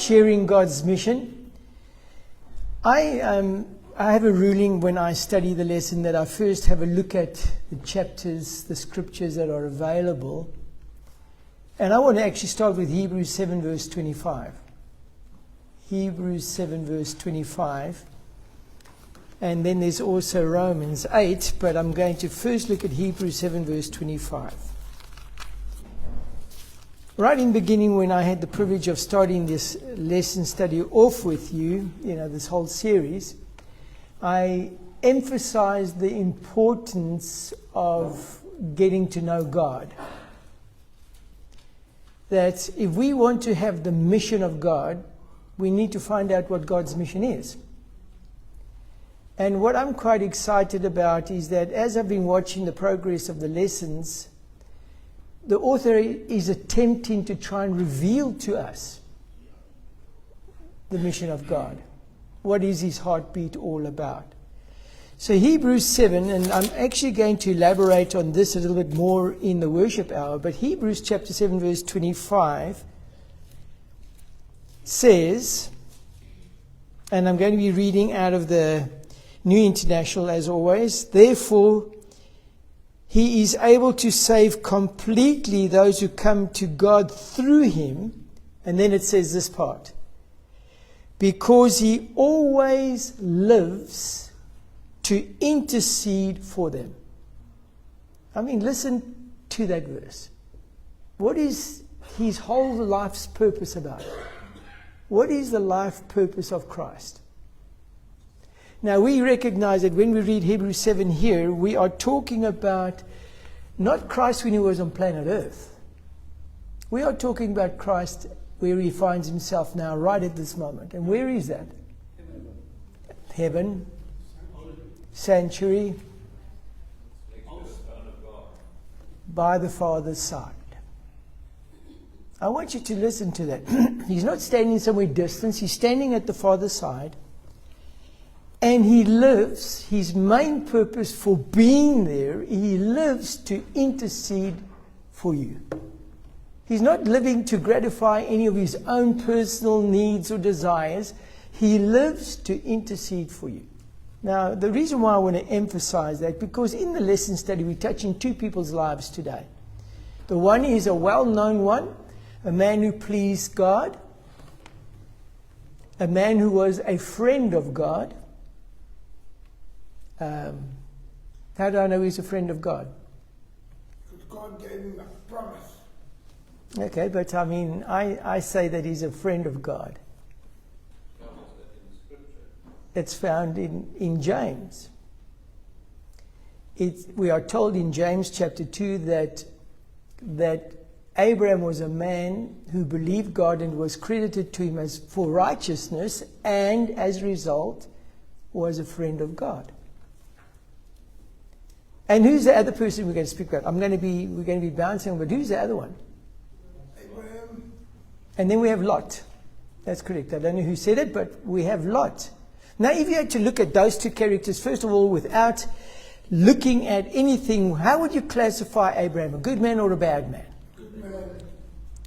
sharing God's mission. I have a ruling when I study the lesson that I first have a look at the chapters, the scriptures that are available. And I want to actually start with Hebrews 7 verse 25. Hebrews 7 verse 25. And then there's also Romans 8, but I'm going to first look at Hebrews 7 verse 25. Right in the beginning, when I had the privilege of starting this lesson study off with you, this whole series, I emphasized the importance of getting to know God. That if we want to have the mission of God, we need to find out what God's mission is. And what I'm quite excited about is that as I've been watching the progress of the lessons, the author is attempting to try and reveal to us the mission of God. What is his heartbeat all about? So Hebrews 7, and I'm actually going to elaborate on this a little bit more in the worship hour, but Hebrews chapter 7 verse 25 says, and I'm going to be reading out of the New International as always, therefore he is able to save completely those who come to God through him. And then it says this part, because he always lives to intercede for them. I mean, listen to that verse. What is his whole life's purpose about? What is the life purpose of Christ? Now, we recognize that when we read Hebrews 7 here, we are talking about not Christ when he was on planet Earth. We are talking about Christ where he finds himself now, right at this moment. And where is that? Heaven. Sanctuary. By the Father's side. I want you to listen to that. He's not standing somewhere distant. He's standing at the Father's side. And he lives, his main purpose for being there, he lives to intercede for you. He's not living to gratify any of his own personal needs or desires. He lives to intercede for you. Now, the reason why I want to emphasize that, because in the lesson study, we're touching two people's lives today. The one is a well-known one, a man who pleased God, a man who was a friend of God. How do I know he's a friend of God? Because God gave him a promise. Okay, but I mean, I say that he's a friend of God. It's found in James. We are told in James chapter 2 that Abraham was a man who believed God and was credited to him as for righteousness, and as a result was a friend of God. And who's the other person we're going to speak about? We're going to be bouncing, but who's the other one? Abraham. And then we have Lot. That's correct. I don't know who said it, but we have Lot. Now, if you had to look at those two characters, first of all, without looking at anything, how would you classify Abraham? A good man or a bad man? Good man.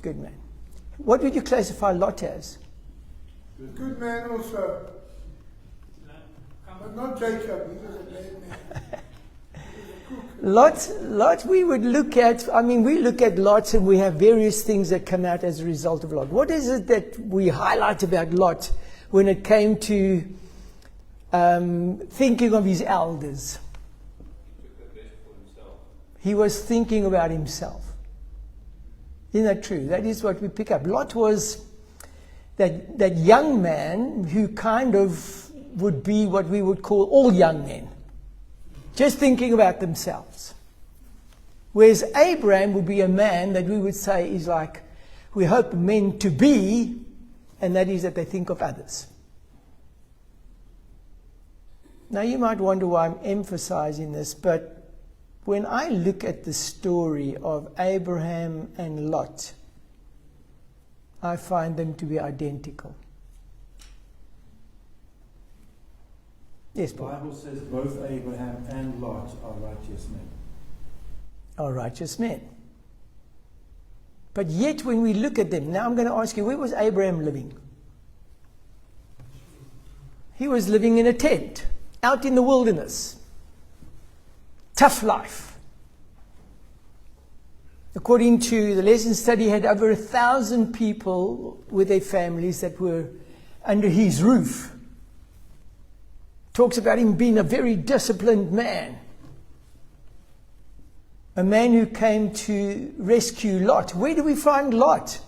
Good man. What would you classify Lot as? Good man also. But not Jacob. He was a bad man. Lot we would look at, we look at Lot and we have various things that come out as a result of Lot. What is it that we highlight about Lot when it came to thinking of his elders? He was thinking about himself. Isn't that true? That is what we pick up. Lot was that young man who kind of would be what we would call all young men. Just thinking about themselves. Whereas Abraham would be a man that we would say is like, we hope men to be, and that is that they think of others. Now you might wonder why I'm emphasizing this, but when I look at the story of Abraham and Lot, I find them to be identical. Yes, The Bible says both Abraham and Lot are righteous men. Are righteous men. But yet when we look at them, now I'm going to ask you, where was Abraham living? He was living in a tent, out in the wilderness. Tough life. According to the lesson study, he had over 1,000 people with their families that were under his roof. Talks about him being a very disciplined man. A man who came to rescue Lot. Where do we find Lot?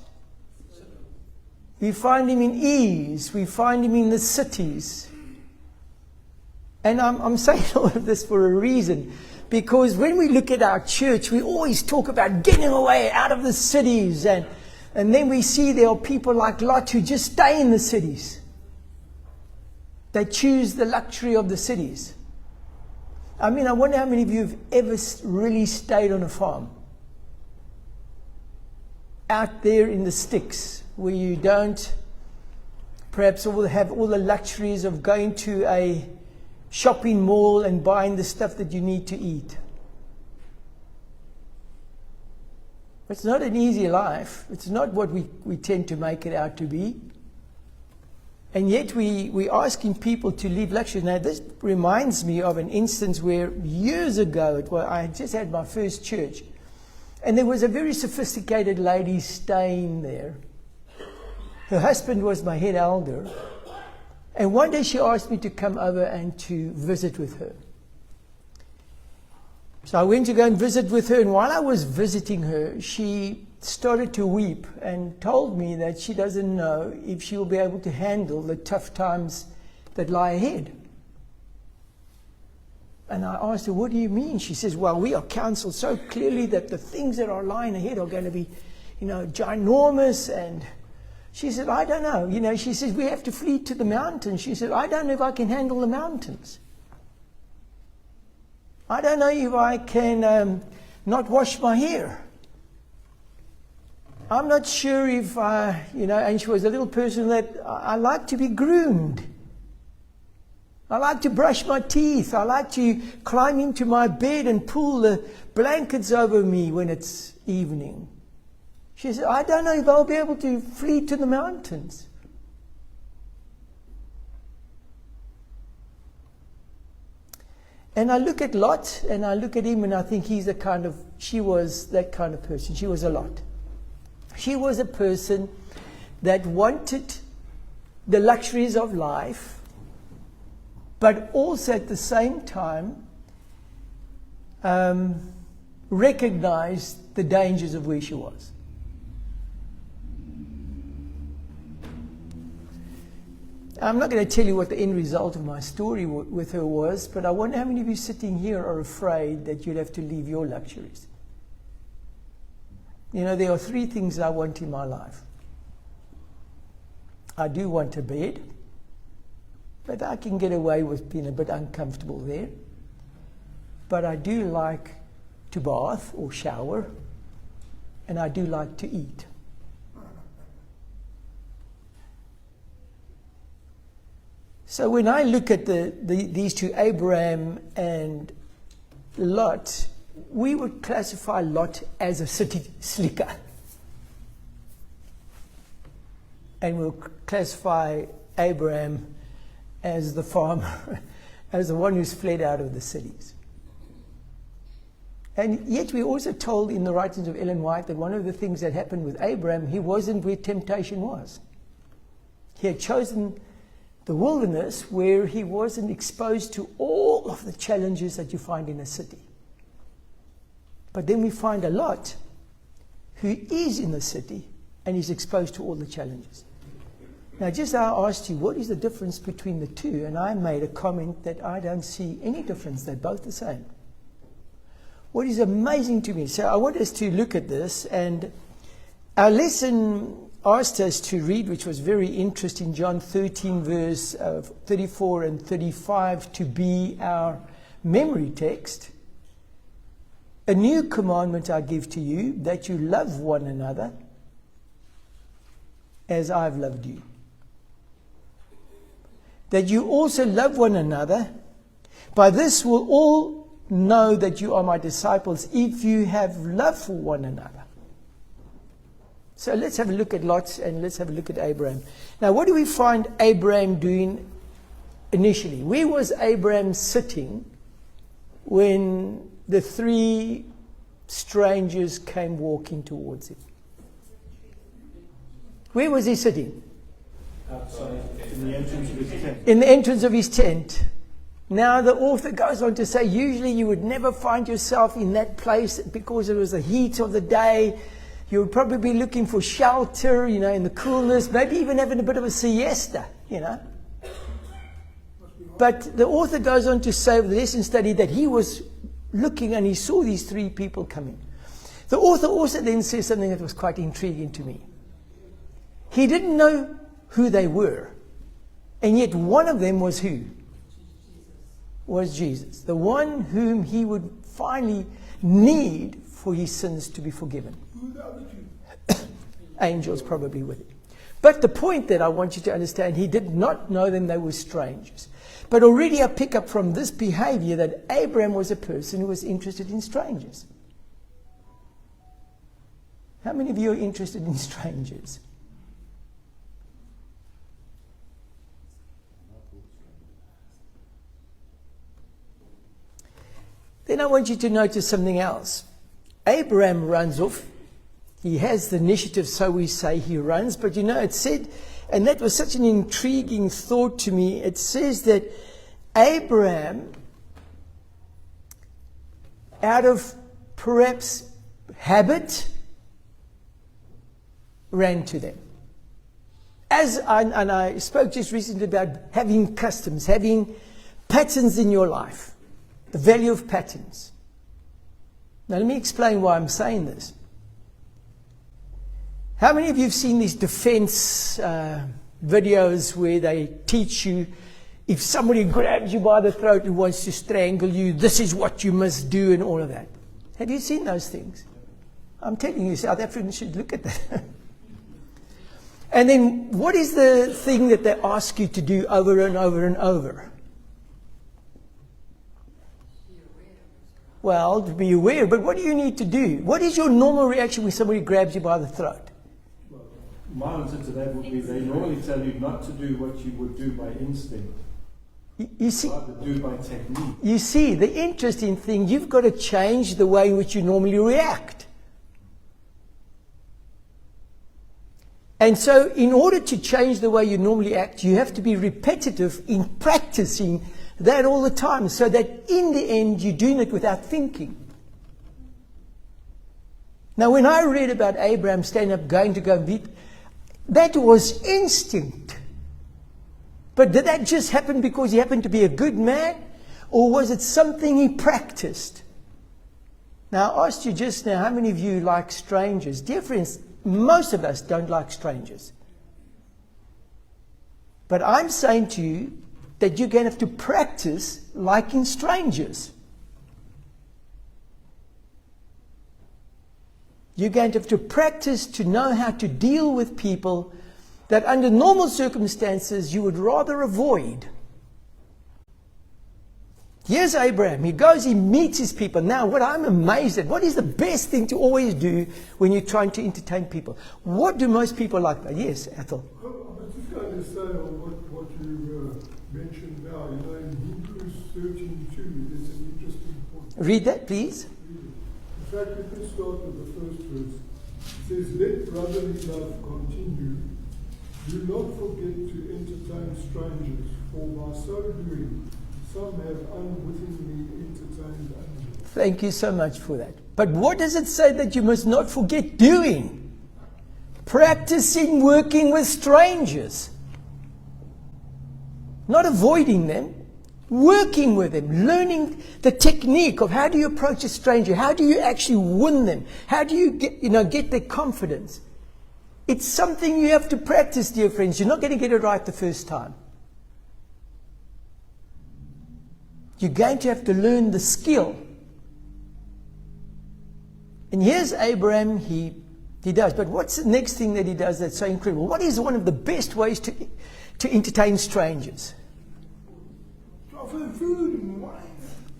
We find him in ease. We find him in the cities. And I'm saying all of this for a reason. Because when we look at our church, we always talk about getting away out of the cities. And then we see there are people like Lot who just stay in the cities. They choose the luxury of the cities. I mean, I wonder how many of you have ever really stayed on a farm. Out there in the sticks, where you don't perhaps have all the luxuries of going to a shopping mall and buying the stuff that you need to eat. It's not an easy life. It's not what we tend to make it out to be. And yet we're asking people to leave luxury. Now this reminds me of an instance where years ago, I had just had my first church, and there was a very sophisticated lady staying there. Her husband was my head elder. And one day she asked me to come over and to visit with her. So I went to go and visit with her, and while I was visiting her, she started to weep and told me that she doesn't know if she will be able to handle the tough times that lie ahead. And I asked her, what do you mean? She says, well, we are counseled so clearly that the things that are lying ahead are going to be, ginormous. And she said, I don't know. She says, we have to flee to the mountains. She said, I don't know if I can handle the mountains. I don't know if I can not wash my hair. I'm not sure if and she was a little person that I like to be groomed. I like to brush my teeth. I like to climb into my bed and pull the blankets over me when it's evening. She said, I don't know if I'll be able to flee to the mountains. And I look at Lot, and I look at him, and I think she was that kind of person. She was a Lot. She was a person that wanted the luxuries of life, but also at the same time recognized the dangers of where she was. I'm not going to tell you what the end result of my story with her was, but I wonder how many of you sitting here are afraid that you'd have to leave your luxuries. There are 3 things I want in my life. I do want a bed, but I can get away with being a bit uncomfortable there. But I do like to bath or shower, and I do like to eat. So when I look at these two, Abraham and Lot, we would classify Lot as a city slicker. And we'll classify Abraham as the farmer, as the one who's fled out of the cities. And yet we're also told in the writings of Ellen White that one of the things that happened with Abraham, he wasn't where temptation was. He had chosen the wilderness where he wasn't exposed to all of the challenges that you find in a city. But then we find a Lot who is in the city and is exposed to all the challenges. Now, just I asked you, what is the difference between the two? And I made a comment that I don't see any difference. They're both the same. What is amazing to me, so I want us to look at this, and our lesson asked us to read, which was very interesting, John 13, verse 34 and 35, to be our memory text. A new commandment I give to you, that you love one another as I've loved you. That you also love one another. By this will all know that you are my disciples, if you have love for one another. So let's have a look at Lot and let's have a look at Abraham. Now, what do we find Abraham doing initially? Where was Abraham sitting when the three strangers came walking towards him? Where was he sitting? Outside, in the entrance of his tent. In the entrance of his tent. Now the author goes on to say, usually you would never find yourself in that place because it was the heat of the day. You would probably be looking for shelter, in the coolness, maybe even having a bit of a siesta, But the author goes on to say, with the lesson study, that he was looking and he saw these three people coming. The author also then says something that was quite intriguing to me. He didn't know who they were, and yet one of them was who? Was Jesus, the one whom he would finally need for his sins to be forgiven. Who the other two? Angels probably with him. But the point that I want you to understand, he did not know them, they were strangers. But already I pick up from this behavior that Abraham was a person who was interested in strangers. How many of you are interested in strangers? Then I want you to notice something else. Abraham runs off. He has the initiative, so we say he runs. But it said, and that was such an intriguing thought to me, it says that Abraham, out of perhaps habit, ran to them. And I spoke just recently about having customs, having patterns in your life. The value of patterns. Now let me explain why I'm saying this. How many of you have seen these defense videos where they teach you, if somebody grabs you by the throat and wants to strangle you, this is what you must do and all of that? Have you seen those things? I'm telling you, South Africans should look at that. And then what is the thing that they ask you to do over and over and over? Well, to be aware, but what do you need to do? What is your normal reaction when somebody grabs you by the throat? Well, my answer to that would be they normally tell you not to do what you would do by instinct. You see, Rather do by technique. you see, the interesting thing, you've got to change the way in which you normally react. And so in order to change the way you normally act, you have to be repetitive in practicing that all the time, so that in the end you're doing it without thinking. Now when I read about Abraham standing up going to go beat, that was instinct. But did that just happen because he happened to be a good man? Or was it something he practiced? Now I asked you just now, how many of you like strangers? Dear friends, most of us don't like strangers. But I'm saying to you, that you're going to have to practice liking strangers. You're going to have to practice to know how to deal with people that under normal circumstances you would rather avoid. Here's Abraham. He goes, he meets his people. Now, what I'm amazed at, what is the best thing to always do when you're trying to entertain people? What do most people like? Yes, Ethel. I was just going to say on what you mentioned now, in Hebrews 13:2, there's an interesting point. Read that, please. In fact, if we start with the first verse, it says, let brotherly love continue. Do not forget to entertain strangers, for by so doing, some have unwittingly entertained angels. Thank you so much for that. But what does it say that you must not forget doing? Practicing working with strangers. Not avoiding them, working with them, learning the technique of how do you approach a stranger, how do you actually win them, how do you get their confidence. It's something you have to practice, dear friends. You're not going to get it right the first time. You're going to have to learn the skill. And here's Abraham, he does. But what's the next thing that he does that's so incredible? What is one of the best ways to entertain strangers? Offer them food and wine.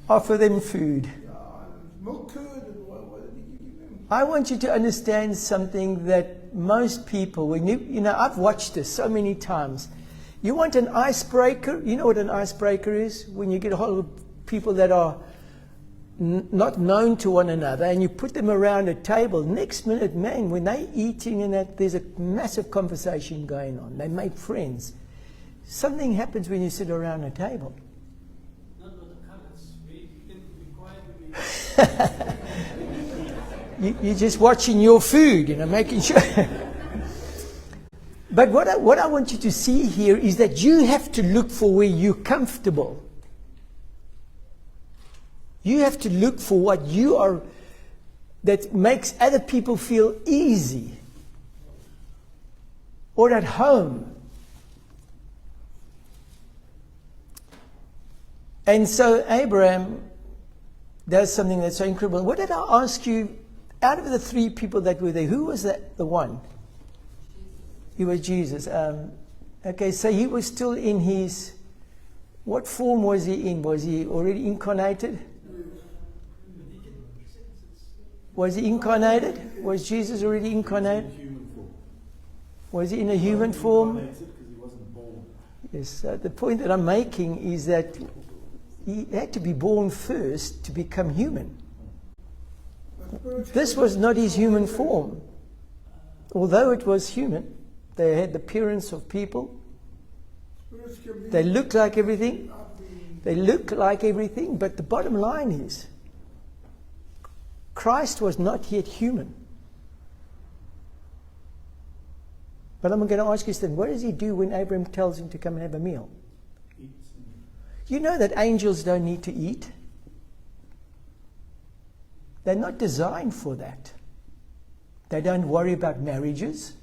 Offer them food. Milk curd and what did he give them? I want you to understand something that most people, when I've watched this so many times. You want an icebreaker? You know what an icebreaker is? When you get a hold of people that are not known to one another and you put them around a table, next minute, man, when they're eating and that, there's a massive conversation going on. They make friends. Something happens when you sit around a table. Not with the colors. We can be quiet. You're just watching your food, making sure. But what I want you to see here is that you have to look for where you're comfortable. You have to look for what you are, that makes other people feel easy or at home. And so Abraham does something that's so incredible. What did I ask you? Out of the three people that were there, who was that the one? He was Jesus. Okay, so he was still in his... What form was he in? Was he already incarnated? Was he incarnated? Was Jesus already incarnated? Human form. Was he in a human form? Because he wasn't born. Yes. The point that I'm making is that he had to be born first to become human. This was not his human form. Although it was human, they had the appearance of people. They looked like everything. They look like everything, but the bottom line is, Christ was not yet human. But I'm going to ask you then, what does he do when Abraham tells him to come and have a meal? You know that angels don't need to eat. They're not designed for that. They don't worry about marriages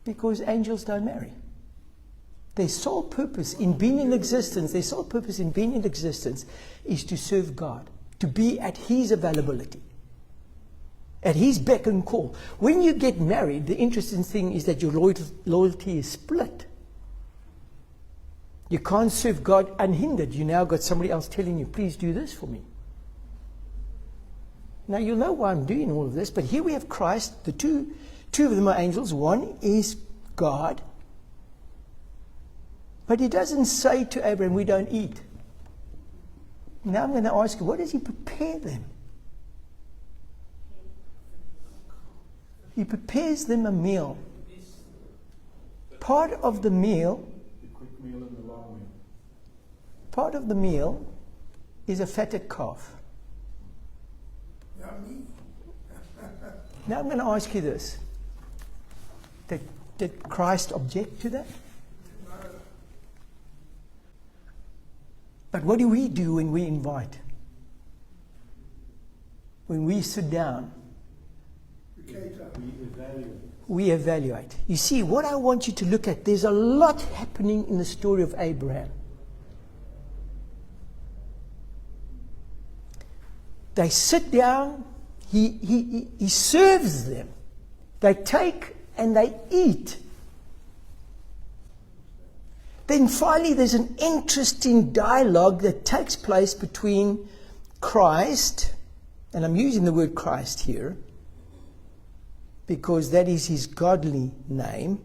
because angels don't marry. Their sole purpose in being in existence, is to serve God, to be at his availability, at his beck and call. When you get married, the interesting thing is that your loyalty is split. You can't serve God unhindered. You now got somebody else telling you, please do this for me. Now you'll know why I'm doing all of this, but here we have Christ. The two of them are angels. One is God. But he doesn't say to Abraham, we don't eat. Now I'm going to ask you, what does he prepare them? He prepares them a meal. Part of the meal, The quick meal and the long meal. part of the meal is a fatted calf. Now I'm going to ask you this. Did Christ object to that? But what do we do when we invite? When we sit down? We evaluate. We evaluate. You see, what I want you to look at, there's a lot happening in the story of Abraham. They sit down, he serves them. They take and they eat. Then finally there's an interesting dialogue that takes place between Christ, and I'm using the word Christ here, because that is his godly name,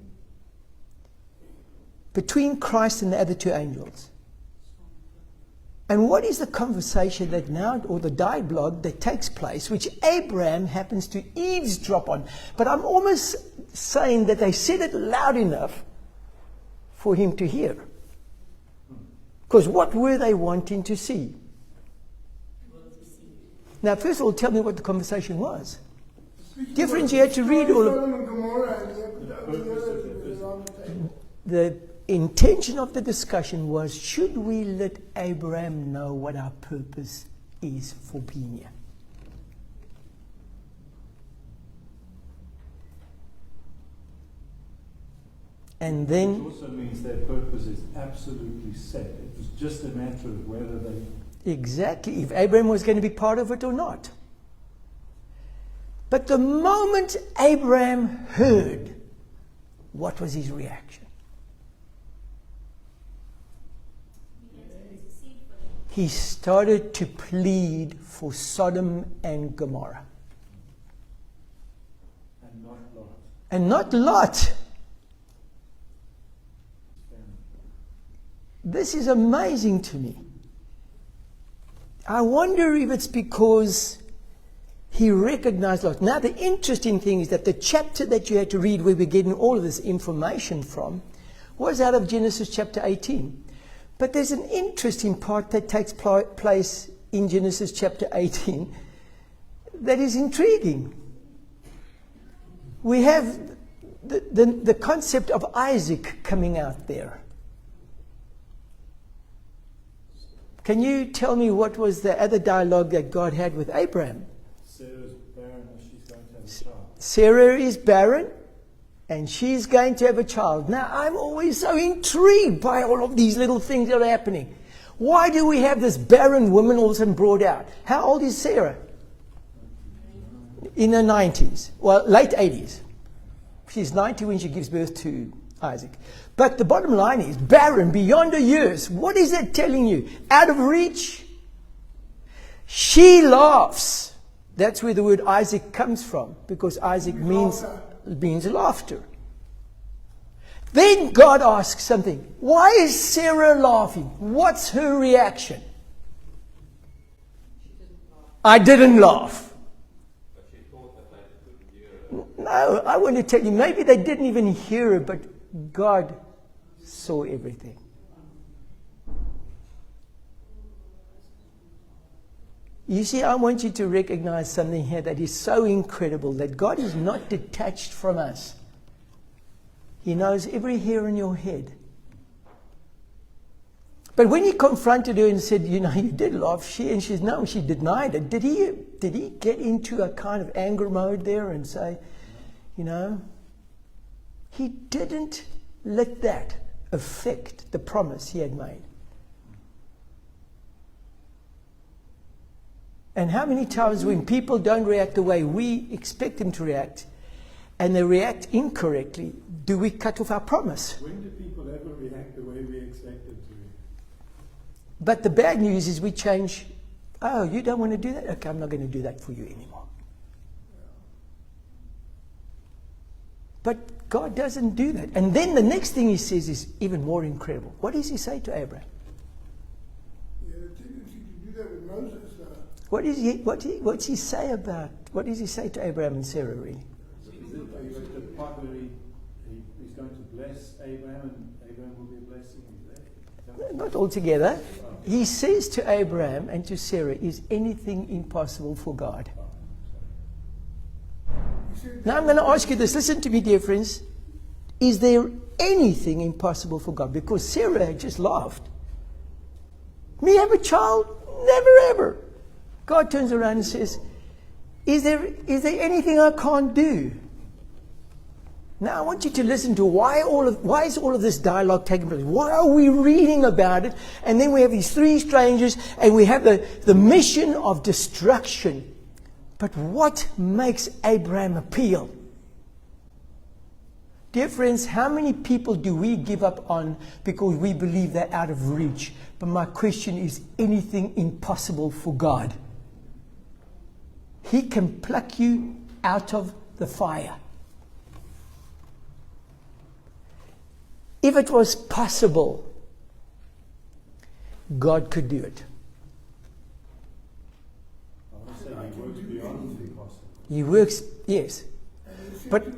between Christ and the other two angels. And what is the conversation that now, or the dialogue that takes place, which Abraham happens to eavesdrop on? But I'm almost saying that they said it loud enough for him to hear. Because what were they wanting to see? Now, first of all, tell me what the conversation was. Different, you had to read all of the intention of the discussion was, should we let Abraham know what our purpose is for being here? And It then, also means their purpose is absolutely set. It was just a matter of whether they... exactly, if Abraham was going to be part of it or not. But the moment Abraham heard, what was his reaction? He started to plead for Sodom and Gomorrah. And not Lot. And not Lot. This is amazing to me. I wonder if it's because he recognized loss. Now, the interesting thing is that the chapter that you had to read where we're getting all of this information from was out of Genesis chapter 18. But there's an interesting part that takes place in Genesis chapter 18 that is intriguing. We have the concept of Isaac coming out there. Can you tell me what was the other dialogue that God had with Abraham? Sarah's barren and she's going to have a child. Sarah is barren and she's going to have a child. Now, I'm always so intrigued by all of these little things that are happening. Why do we have this barren woman all of a sudden brought out? How old is Sarah? In her 90s. Well, late 80s. She's 90 when she gives birth to Isaac. But the bottom line is barren, beyond her years. What is that telling you? Out of reach? She laughs. That's where the word Isaac comes from, because Isaac means laughter. Then God asks something. Why is Sarah laughing? What's her reaction? I didn't laugh. No, I want to tell you, maybe they didn't even hear her, but God saw everything. You see, I want you to recognize something here that is so incredible, that God is not detached from us. He knows every hair in your head. But when he confronted her and said, you know, you did laugh, she denied it. Did he get into a kind of anger mode there and say, you know, he didn't let that affect the promise he had made. And how many times when people don't react the way we expect them to react, and they react incorrectly, do we cut off our promise? When do people ever react the way we expect them to react? But the bad news is we change. Oh, you don't want to do that? Okay, I'm not going to do that for you anymore. But God doesn't do that. And then the next thing he says is even more incredible. What does he say to Abraham? He had a tendency to do that with Moses. What's he say about? What does he say to Abraham and Sarah really? Is it the part where he's going to bless Abraham and Abraham will be a blessing? Not altogether. He says to Abraham and to Sarah, is anything impossible for God? Now I'm going to ask you this. Listen to me, dear friends. Is there anything impossible for God? Because Sarah had just laughed. Me have a child? Never ever. God turns around and says, is there anything I can't do? Now I want you to listen to why is all of this dialogue taking place? Why are we reading about it? And then we have these three strangers and we have the mission of destruction. But what makes Abraham appeal? Dear friends, how many people do we give up on because we believe they're out of reach? But my question is, anything impossible for God? He can pluck you out of the fire. If it was possible, God could do it. I want to say he works beyond the impossible. He works, yes. And he said But- to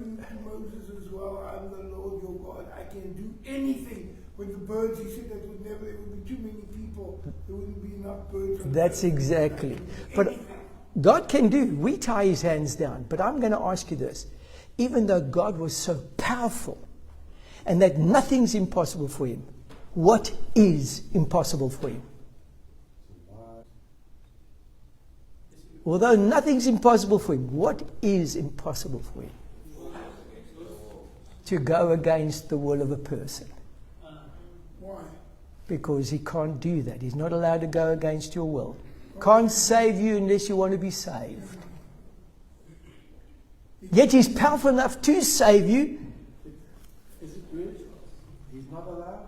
Moses as well, I'm the Lord your God, I can do anything. With the birds, he said that there would be too many people, there wouldn't be enough birds. on the That's earth. exactly. I can do But anything. God can do. We tie his hands down. But I'm going to ask you this. Even though God was so powerful and that nothing's impossible for him, what is impossible for him? Although nothing's impossible for him, what is impossible for him? To go against the will of a person. Why? Because he can't do that. He's not allowed to go against your will. Can't save you unless you want to be saved. Yet he's powerful enough to save you. Is it really? He's not allowed?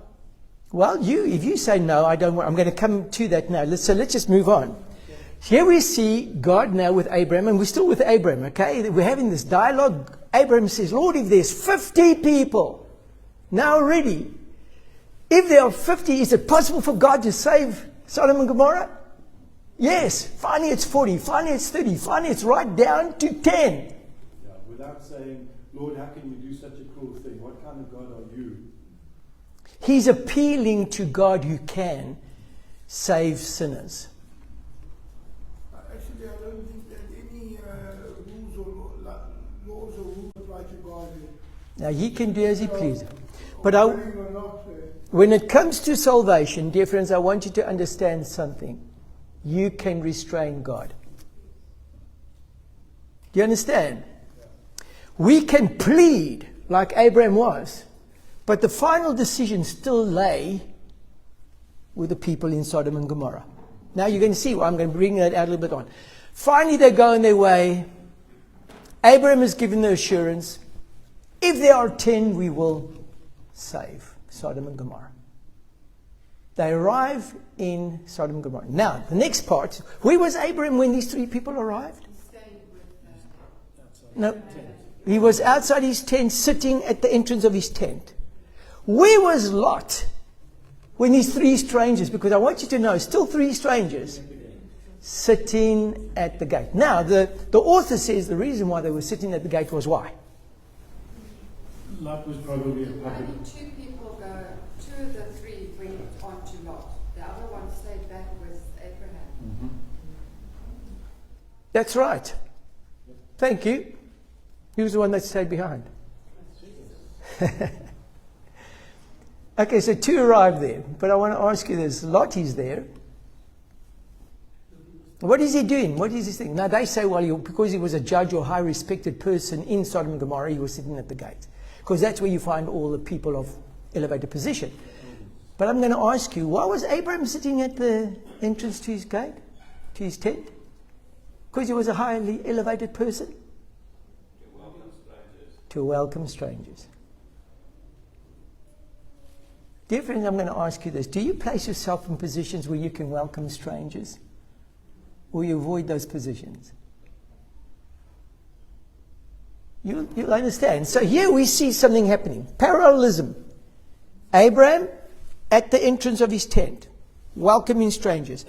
Well, if you say no, I don't want, I'm going to come to that now. So let's just move on. Here we see God now with Abraham, and we're still with Abraham, okay? We're having this dialogue. Abraham says, Lord, if there's 50 people now already, If there are 50, is it possible for God to save Sodom and Gomorrah? Yes. Finally it's 40. Finally it's 30. Finally it's right down to 10. Yeah, without saying, Lord, how can you do such a cruel thing? What kind of God are you? He's appealing to God who can save sinners. Actually, I don't think that any rules or laws or rules apply to God. Now, he can do as he pleases. But Willing or not, when it comes to salvation, dear friends, I want you to understand something. You can restrain God. Do you understand? We can plead like Abraham was, but the final decision still lay with the people in Sodom and Gomorrah. Now you're going to see why I'm going to bring that out a little bit on. Finally, they go on their way. Abraham is given the assurance, if there are 10, we will save Sodom and Gomorrah. They arrive in Sodom and Gomorrah. Now, the next part, where was Abraham when these 3 people arrived? No, he was outside his tent, sitting at the entrance of his tent. Where was Lot when these 3 strangers, because I want you to know, still 3 strangers, sitting at the gate. Now, the author says the reason why they were sitting at the gate was why? Lot was probably a public. Only 2 people go, 2 of the 3 went on to Lot. The other one stayed back with Abraham. Mm-hmm. That's right. Thank you. He was the one that stayed behind. Okay, so 2 arrived there. But I want to ask you this. Lot is there. What is he doing? What is his thing? Now they say, well, because he was a judge or high respected person in Sodom and Gomorrah, he was sitting at the gate. Because that's where you find all the people of elevated position. But I'm going to ask you, why was Abraham sitting at the entrance to his gate, to his tent? Because he was a highly elevated person? To welcome strangers. Dear friends, I'm going to ask you this. Do you place yourself in positions where you can welcome strangers? Or you avoid those positions? You'll understand. So here we see something happening. Parallelism. Abraham at the entrance of his tent, welcoming strangers.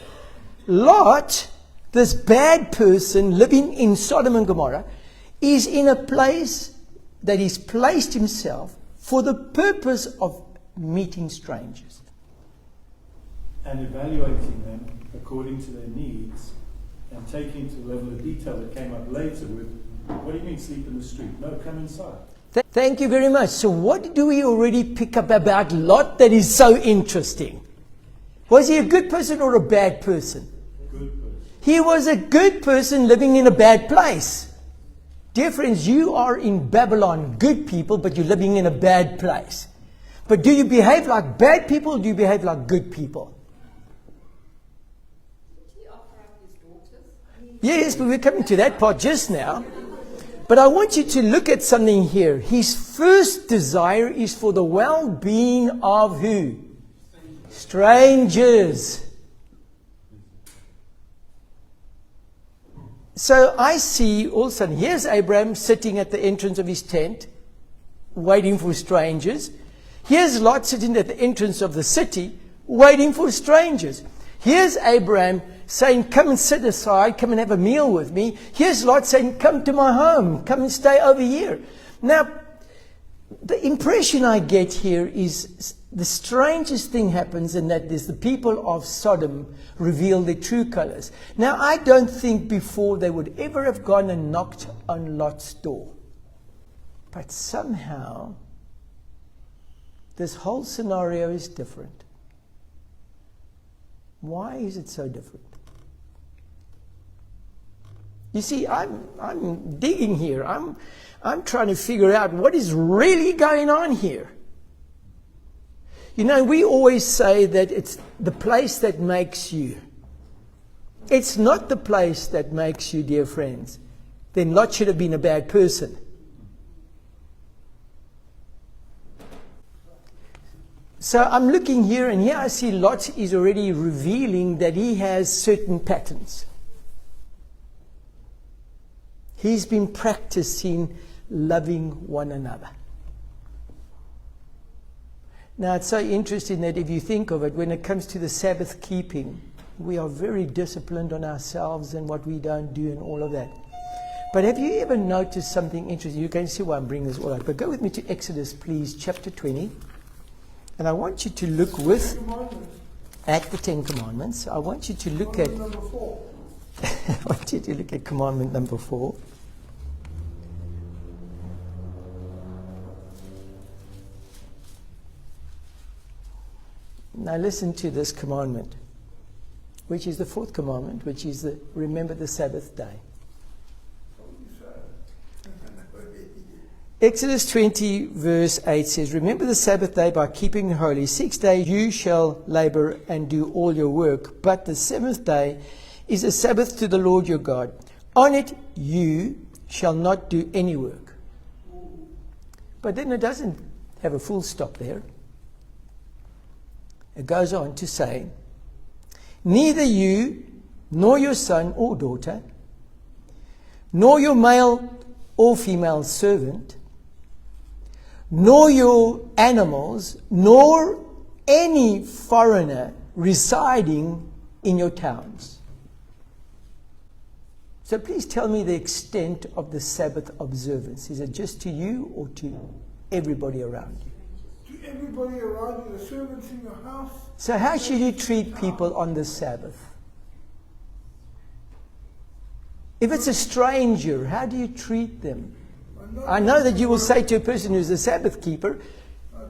Lot, this bad person living in Sodom and Gomorrah, is in a place that he's placed himself for the purpose of meeting strangers. And evaluating them according to their needs and taking to the level of detail that came up later with, what do you mean sleep in the street? No, come inside. Thank you very much. So what do we already pick up about Lot that is so interesting? Was he a good person or a bad person? Good person. He was a good person living in a bad place. Dear friends, you are in Babylon, good people, but you're living in a bad place. But do you behave like bad people or do you behave like good people? Did he offer up his daughters? Yes, but we're coming to that part just now. But I want you to look at something here. His first desire is for the well-being of who? Strangers. So I see all of a sudden, here's Abraham sitting at the entrance of his tent, waiting for strangers. Here's Lot sitting at the entrance of the city, waiting for strangers. Here's Abraham saying, come and sit aside, come and have a meal with me. Here's Lot saying, come to my home, come and stay over here. Now, the impression I get here is the strangest thing happens in that the people of Sodom reveal their true colors. Now, I don't think before they would ever have gone and knocked on Lot's door. But somehow, this whole scenario is different. Why is it so different? You see, I'm digging here. I'm trying to figure out what is really going on here. You know, we always say that it's the place that makes you. It's not the place that makes you, dear friends. Then Lot should have been a bad person. So I'm looking here, and here I see Lot is already revealing that he has certain patterns. He's been practicing loving one another. Now, it's so interesting that if you think of it, when it comes to the Sabbath keeping, we are very disciplined on ourselves and what we don't do and all of that. But have you ever noticed something interesting? You can see why I'm bringing this all out. But go with me to Exodus, please, chapter 20. And I want you to look with, Commandments. at the Ten Commandments. I want you to look at, Commandment number 4. I want you to look at commandment number 4. Now listen to this commandment, which is the fourth commandment, which is the remember the Sabbath day. Exodus 20 verse 8 says, remember the Sabbath day by keeping it holy. 6 days you shall labor and do all your work, but the seventh day is a Sabbath to the Lord your God. On it you shall not do any work. But then it doesn't have a full stop there. It goes on to say, neither you, nor your son or daughter, nor your male or female servant, nor your animals, nor any foreigner residing in your towns. So please tell me the extent of the Sabbath observance. Is it just to you or to everybody around you? To everybody around you, the servants in your house. So how should you treat people on the Sabbath? If it's a stranger, how do you treat them? I know that you will say to a person who's a Sabbath keeper,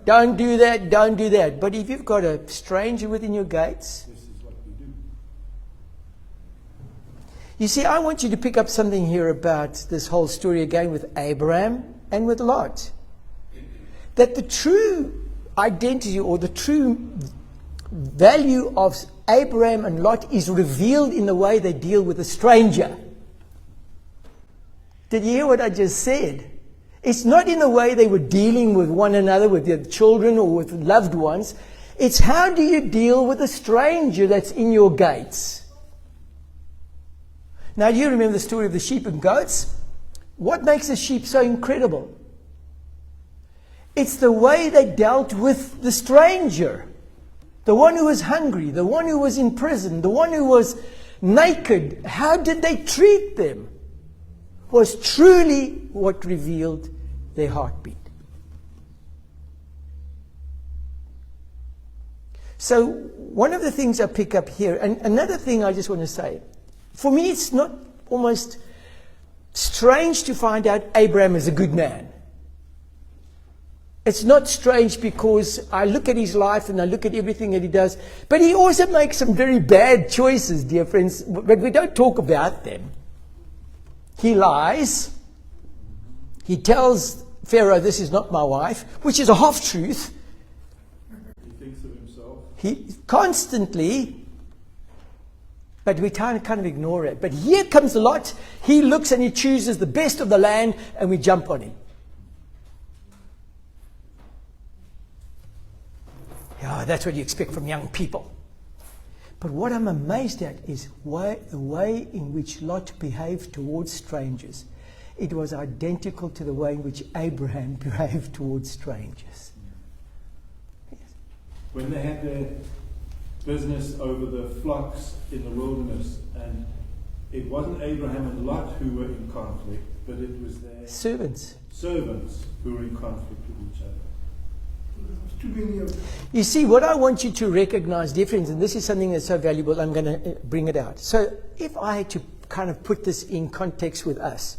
don't do that, don't do that. But if you've got a stranger within your gates, This is what we do. you see, I want you to pick up something here about this whole story again with Abraham and with Lot. That the true identity or the true value of Abraham and Lot is revealed in the way they deal with a stranger. Did you hear what I just said? It's not in the way they were dealing with one another, with their children or with loved ones. It's how do you deal with a stranger that's in your gates? Now, you remember the story of the sheep and goats? What makes a sheep so incredible? It's the way they dealt with the stranger. The one who was hungry, the one who was in prison, the one who was naked. How did they treat them? Was truly what revealed their heartbeat. So one of the things I pick up here, and another thing I just want to say, for me it's not almost strange to find out Abraham is a good man. It's not strange because I look at his life and I look at everything that he does, but he also makes some very bad choices, dear friends, but we don't talk about them. He lies. He tells Pharaoh, this is not my wife, which is a half-truth. He thinks of himself. He constantly, but we kind of ignore it. But here comes Lot. He looks and he chooses the best of the land and we jump on him. Yeah, that's what you expect from young people. But what I'm amazed at is the way in which Lot behaved towards strangers. It was identical to the way in which Abraham behaved towards strangers. Yes. When they had their business over the flocks in the wilderness, and it wasn't Abraham and Lot who were in conflict, but it was their Servants. servants who were in conflict with each other. Too many of them. You see, what I want you to recognize, dear friends, and this is something that's so valuable, I'm going to bring it out. So if I had to kind of put this in context with us,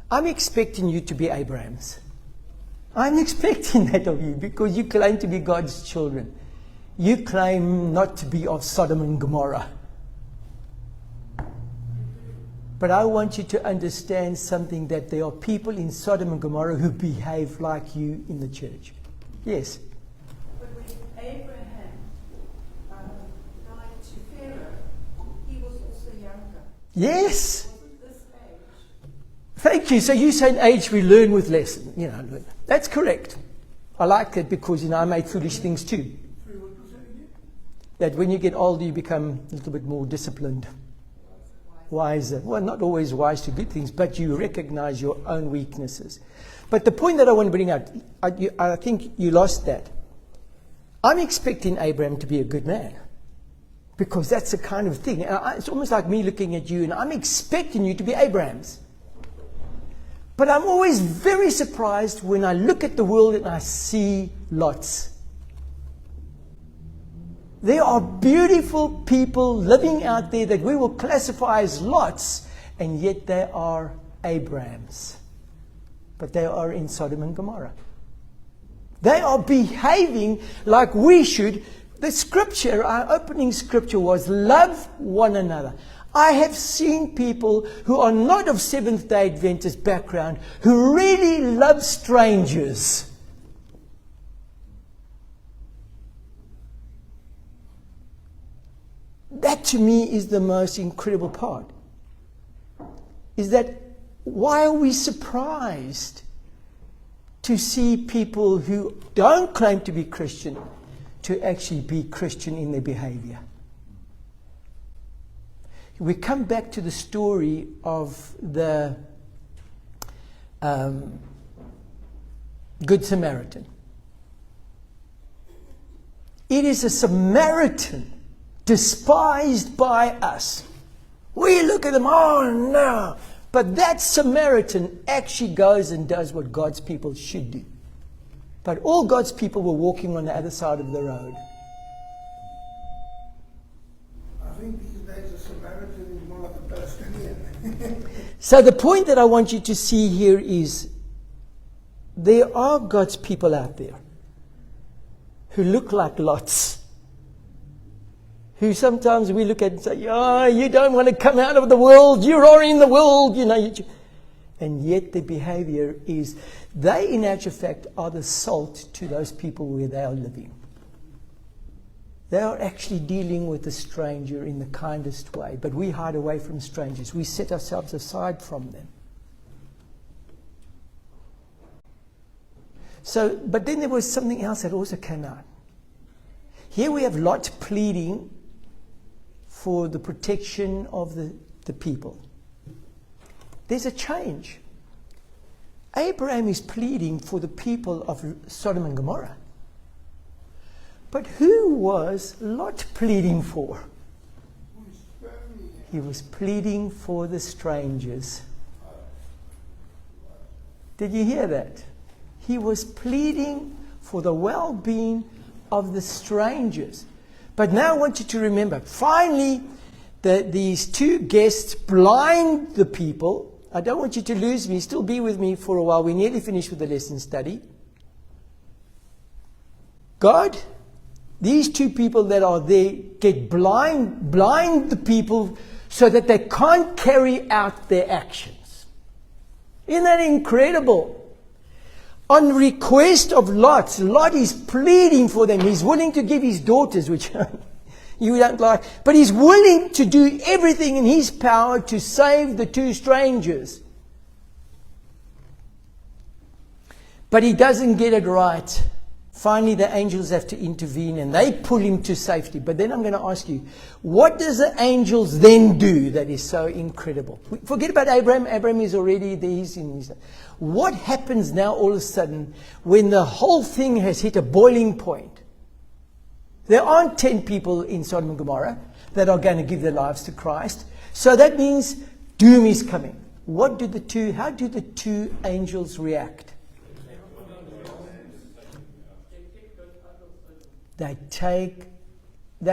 I'm expecting you to be Abraham's. I'm expecting that of you because you claim to be God's children. You claim not to be of Sodom and Gomorrah. But I want you to understand something, that there are people in Sodom and Gomorrah who behave like you in the church. Yes. But when Abraham died to Pharaoh, he was also younger. Yes. Wasn't this age? Thank you. So you say in age we learn with lesson. That's correct. I like it because, I made foolish things too. That when you get older, you become a little bit more disciplined, wiser. Well, not always wise to good things, but you recognize your own weaknesses. But the point that I want to bring out, I think you lost that. I'm expecting Abraham to be a good man, because that's the kind of thing. It's almost like me looking at you, and I'm expecting you to be Abraham's. But I'm always very surprised when I look at the world and I see Lot's. There are beautiful people living out there that we will classify as Lot's, and yet they are Abraham's. But they are in Sodom and Gomorrah. They are behaving like we should. The scripture, our opening scripture was, love one another. I have seen people who are not of Seventh-day Adventist background who really love strangers. That to me is the most incredible part. Is that why are we surprised to see people who don't claim to be Christian to actually be Christian in their behavior? We come back to the story of the Good Samaritan. It is a Samaritan despised by us. We look at them, oh no. But that Samaritan actually goes and does what God's people should do. But all God's people were walking on the other side of the road. I think these days a Samaritan is more like a Palestinian. So the point that I want you to see here is there are God's people out there who look like Lots. Who sometimes we look at and say, oh, you don't want to come out of the world, you are in the world, you know. And yet their behavior is, they in actual fact are the salt to those people where they are living. They are actually dealing with the stranger in the kindest way, but we hide away from strangers. We set ourselves aside from them. So, but then there was something else that also came out. Here we have Lot pleading for the protection of the people. There's a change. Abraham is pleading for the people of Sodom and Gomorrah. But who was Lot pleading for? He was pleading for the strangers. Did you hear that? He was pleading for the well-being of the strangers. But now I want you to remember, finally, these two guests blind the people. I don't want you to lose me. Still be with me for a while. We're nearly finished with the lesson study. God, these two people that are there get blind the people so that they can't carry out their actions. Isn't that incredible? On request of Lot, Lot is pleading for them. He's willing to give his daughters, which you don't like, but he's willing to do everything in his power to save the two strangers. But he doesn't get it right. Finally, the angels have to intervene and they pull him to safety. But then I'm going to ask you, what does the angels then do that is so incredible? Forget about Abraham. Abraham is already there. He's in his... What happens now all of a sudden when the whole thing has hit a boiling point? There aren't 10 people in Sodom and Gomorrah that are going to give their lives to Christ. So that means doom is coming. How do the two angels react? They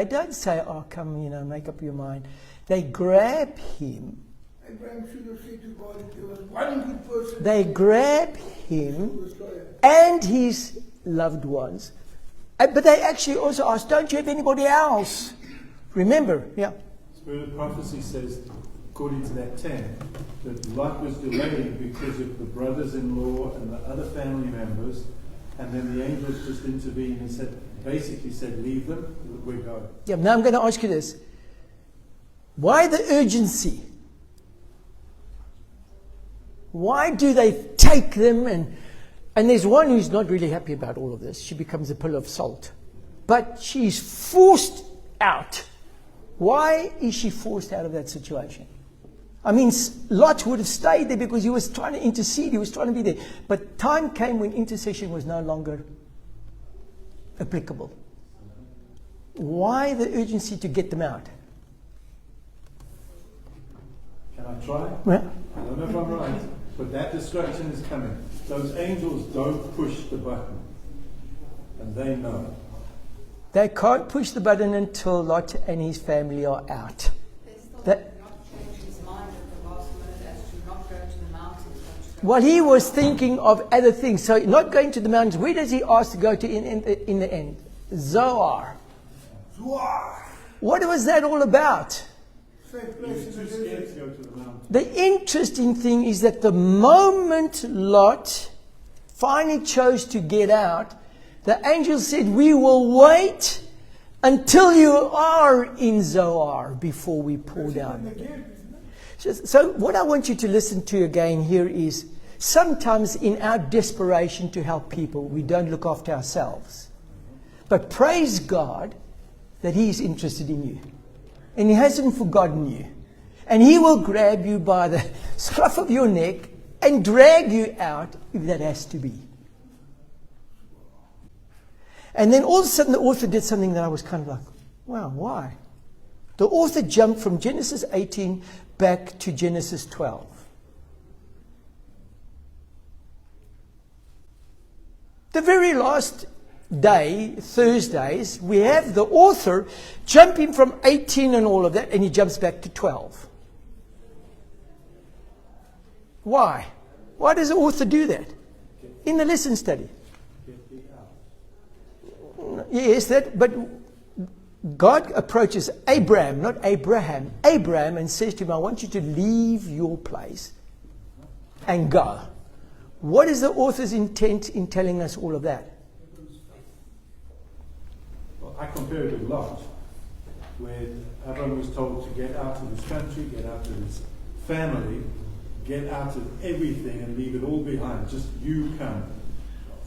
don't say, oh, come, make up your mind. They grab him. Abraham should have said to God, if there was one good person. They grab him and his loved ones. But they actually also ask, don't you have anybody else? Remember, yeah. Spirit of prophecy says, according to that 10, that Lot was delayed because of the brothers-in-law and the other family members, and then the angels just intervened and basically said, leave them, we're going. Yeah, now I'm going to ask you this. Why the urgency? Why do they take them and there's one who's not really happy about all of this. She becomes a pillar of salt. But she's forced out. Why is she forced out of that situation? I mean, Lot would have stayed there because he was trying to intercede. He was trying to be there. But time came when intercession was no longer applicable. Why the urgency to get them out? Can I try? Well, I don't know if I'm right, but that destruction is coming. Those angels don't push the button, and they know. they can't push the button until Lot and his family are out. They still That- did not change his mind at the last minute as to not go to the mountains, but to go. Well, he was thinking of other things. So not going to the mountains. Where does he ask to go to in the end? Zoar. Zwar. What was that all about? Same He place was in too the scared desert. to go to the mountain. The interesting thing is that the moment Lot finally chose to get out, the angel said, we will wait until you are in Zoar before we pour down. Again, So what I want you to listen to again here is, sometimes in our desperation to help people, we don't look after ourselves. But praise God that He is interested in you. And He hasn't forgotten you. And He will grab you by the scruff of your neck and drag you out if that has to be. And then all of a sudden the author did something that I was kind of like, wow, why? The author jumped from Genesis 18 back to Genesis 12. The very last day, Thursdays, we have the author jumping from 18 and all of that, and he jumps back to 12. Why? Why does the author do that? In the lesson study. Yes, but God approaches Abraham, not Abraham, Abraham, and says to him, I want you to leave your place and go. What is the author's intent in telling us all of that? Well, I compare it with Lot, where Abraham was told to get out of his country, get out of his family, get out of everything and leave it all behind. Just you come.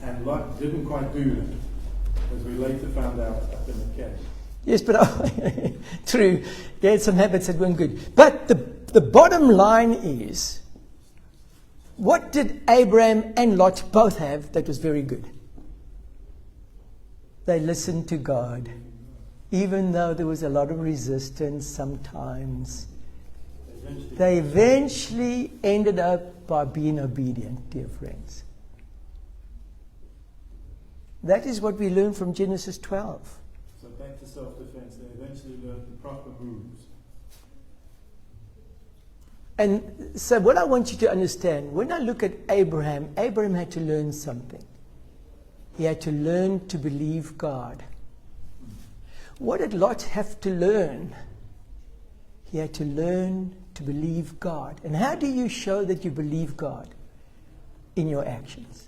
And Lot didn't quite do that, as we later found out up in the cave. Yes, but true. He had some habits that weren't good. But the bottom line is, what did Abraham and Lot both have that was very good? They listened to God, even though there was a lot of resistance sometimes. They eventually ended up by being obedient, dear friends. That is what we learn from Genesis 12. So back to self-defense, they eventually learned the proper moves. And so what I want you to understand, when I look at Abraham, Abraham had to learn something. He had to learn to believe God. What did Lot have to learn? He had to learn to believe God. And how do you show that you believe God? In your actions.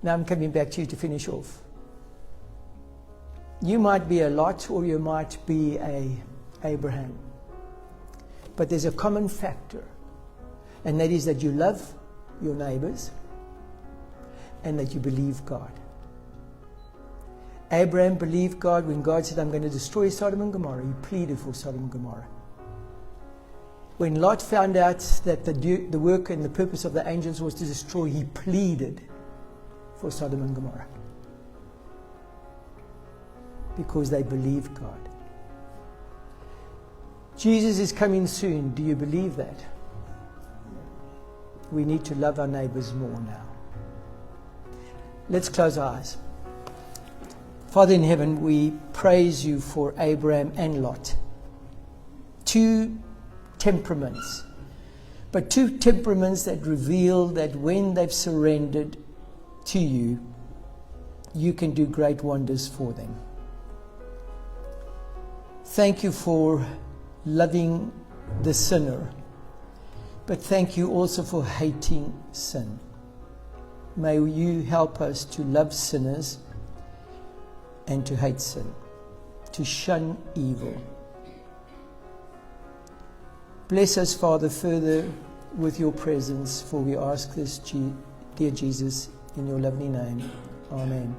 Now I'm coming back to you to finish off. You might be a Lot or you might be a Abraham. But there's a common factor, and that is that you love your neighbors and that you believe God. Abraham believed God when God said, I'm going to destroy Sodom and Gomorrah. He pleaded for Sodom and Gomorrah. When Lot found out that the work and the purpose of the angels was to destroy, he pleaded for Sodom and Gomorrah. Because they believed God. Jesus is coming soon. Do you believe that? We need to love our neighbors more now. Let's close our eyes. Father in heaven, we praise you for Abraham and Lot. Two temperaments. But two temperaments that reveal that when they've surrendered to you, you can do great wonders for them. Thank you for loving the sinner, but thank you also for hating sin. May you help us to love sinners and to hate sin, to shun evil. Bless us, Father, further with your presence, for we ask this, dear Jesus, in your lovely name. Amen.